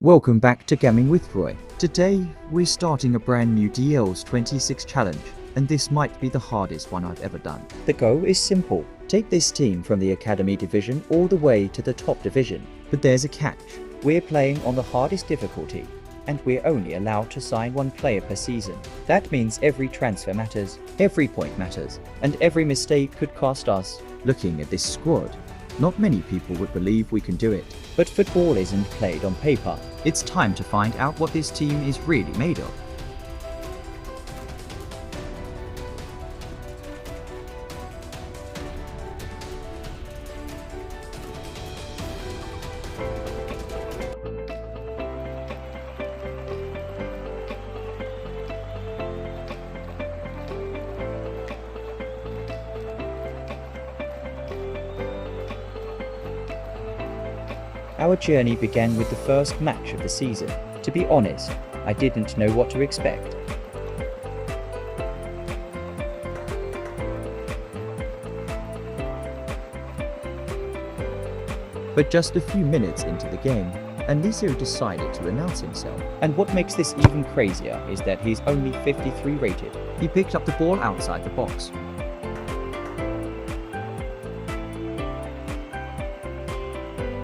Welcome back to Gaming with Roy. Today, we're starting a brand new DLS 26 challenge, and this might be the hardest one I've ever done. The goal is simple. Take this team from the Academy Division all the way to the top division. But there's a catch. We're playing on the hardest difficulty, and we're only allowed to sign one player per season. That means every transfer matters, every point matters, and every mistake could cost us. Looking at this squad, not many people would believe we can do it. But football isn't played on paper. It's time to find out what this team is really made of. Our journey began with the first match of the season. To be honest, I didn't know what to expect. But just a few minutes into the game, Anisio decided to announce himself. And what makes this even crazier is that he's only 53 rated. He picked up the ball outside the box,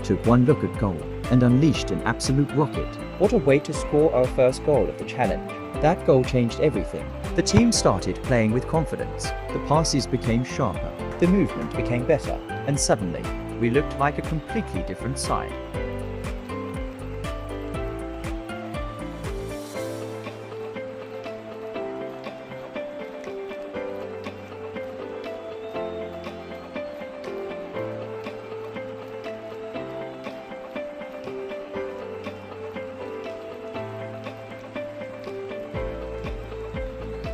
took one look at goal, and unleashed an absolute rocket. What a way to score our first goal of the challenge. That goal changed everything. The team started playing with confidence. The passes became sharper, the movement became better, and suddenly, we looked like a completely different side.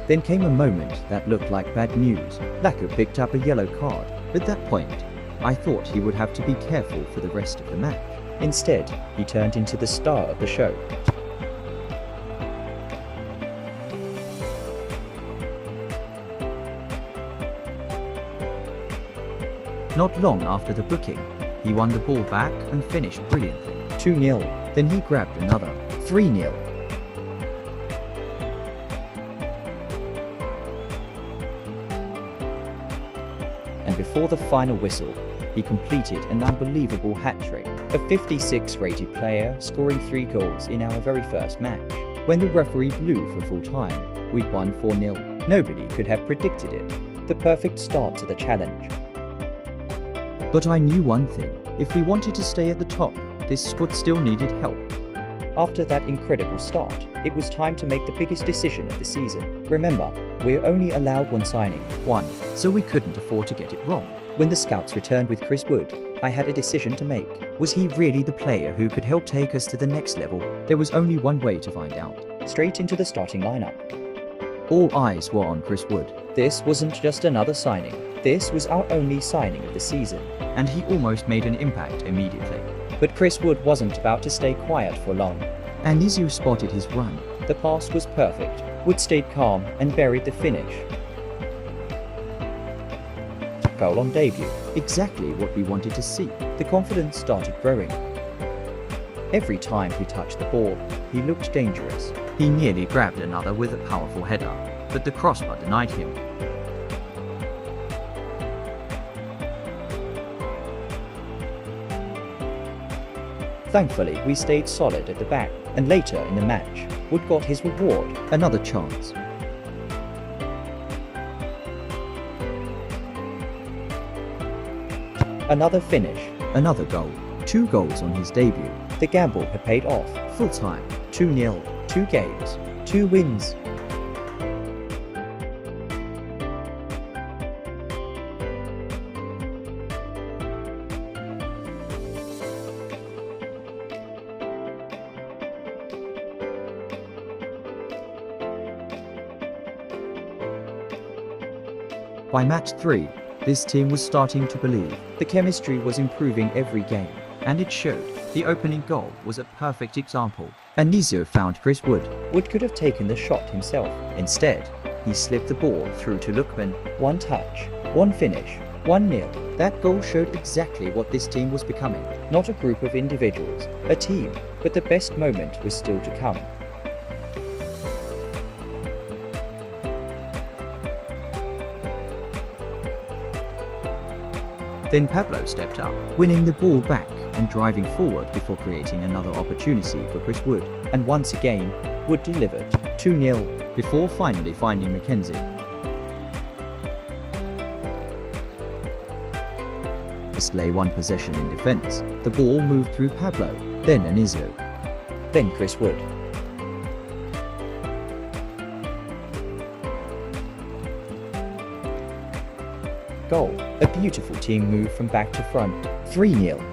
Then came a moment that looked like bad news. Lachaab picked up a yellow card. At that point, I thought he would have to be careful for the rest of the match. Instead, he turned into the star of the show. Not long after the booking, he won the ball back and finished brilliantly. 2-0. Then he grabbed another. 3-0. And before the final whistle, he completed an unbelievable hat-trick. A 56 rated player scoring 3 goals in our very first match. When the referee blew for full time, we'd won 4-0. Nobody could have predicted it. The perfect start to the challenge. But I knew one thing. If we wanted to stay at the top, this squad still needed help. After that incredible start, it was time to make the biggest decision of the season. Remember, we're only allowed one signing, so we couldn't afford to get it wrong. When the scouts returned with Chris Wood, I had a decision to make. Was he really the player who could help take us to the next level? There was only one way to find out. Straight into the starting lineup. All eyes were on Chris Wood. This wasn't just another signing. This was our only signing of the season. And he almost made an impact immediately. But Chris Wood wasn't about to stay quiet for long. Anisio spotted his run. The pass was perfect. Wood stayed calm and buried the finish. Goal on debut. Exactly what we wanted to see. The confidence started growing. Every time he touched the ball, he looked dangerous. He nearly grabbed another with a powerful header, but the crossbar denied him. Thankfully, we stayed solid at the back, and later in the match, Wood got his reward, another chance. Another finish, another goal, 2 goals on his debut. The gamble had paid off. Full time, 2-0, 2 games, 2 wins. By match 3, this team was starting to believe. The chemistry was improving every game, and it showed. The opening goal was a perfect example. Anisio found Chris Wood. Wood could have taken the shot himself. Instead, he slipped the ball through to Lookman. 1 touch, 1 finish, 1-0. That goal showed exactly what this team was becoming. Not a group of individuals, a team, but the best moment was still to come. Then Pablo stepped up, winning the ball back and driving forward before creating another opportunity for Chris Wood. And once again, Wood delivered 2-0 before finally finding Mackenzie. Display one possession in defense. The ball moved through Pablo, then Anisio, then Chris Wood. Goal. A beautiful team move from back to front. 3-0.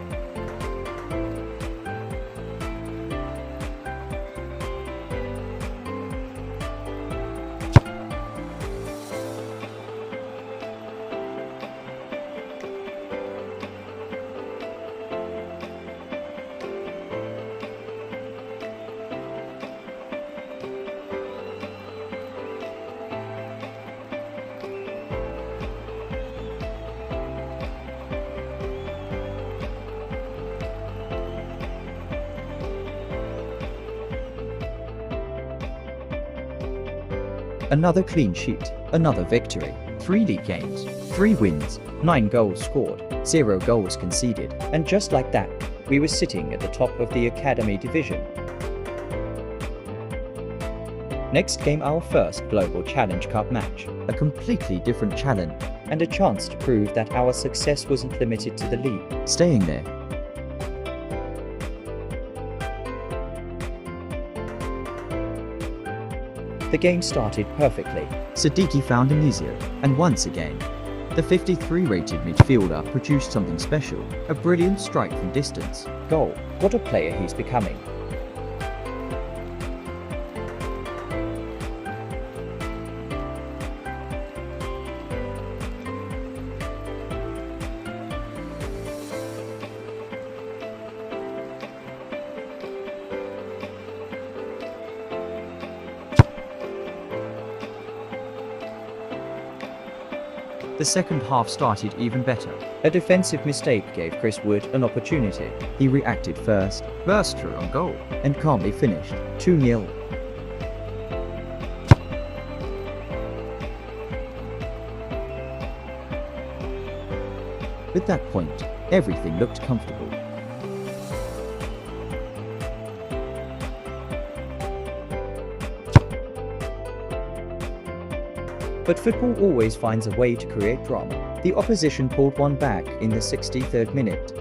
Another clean sheet, another victory, 3 league games, 3 wins, 9 goals scored, 0 goals conceded, and just like that, we were sitting at the top of the Academy division. Next came our first Global Challenge Cup match, a completely different challenge, and a chance to prove that our success wasn't limited to the league, staying there. The game started perfectly. Siddiqui found Anisio, and once again, the 53 rated midfielder produced something special, a brilliant strike from distance. Goal. What a player he's becoming. The second half started even better. A defensive mistake gave Chris Wood an opportunity. He reacted first, burst through on goal, and calmly finished 2-0. At that point, everything looked comfortable. But football always finds a way to create drama. The opposition pulled one back in the 63rd minute.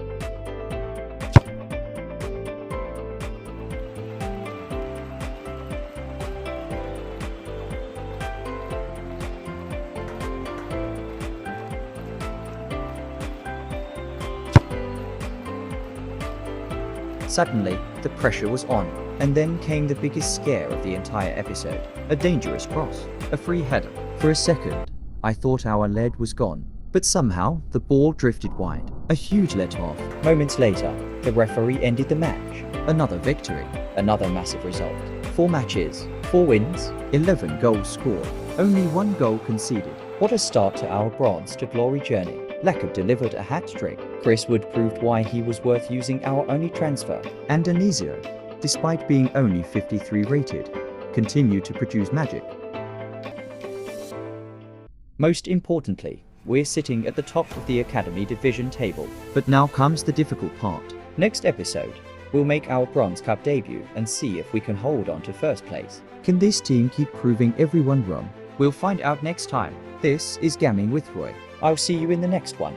Suddenly, the pressure was on, and then came the biggest scare of the entire episode. A dangerous cross, a free header. For a second, I thought our lead was gone, but somehow the ball drifted wide. A huge let-off. Moments later, the referee ended the match. Another victory, another massive result. 4 matches, 4 wins, 11 goals scored, only 1 goal conceded. What a start to our bronze to glory journey. Lachaab delivered a hat-trick. Chris Wood proved why he was worth using our only transfer. And Anisio, despite being only 53 rated, continued to produce magic. Most importantly, we're sitting at the top of the Academy division table. But now comes the difficult part. Next episode, we'll make our Bronze Cup debut and see if we can hold on to first place. Can this team keep proving everyone wrong? We'll find out next time. This is Gaming with Roy. I'll see you in the next one.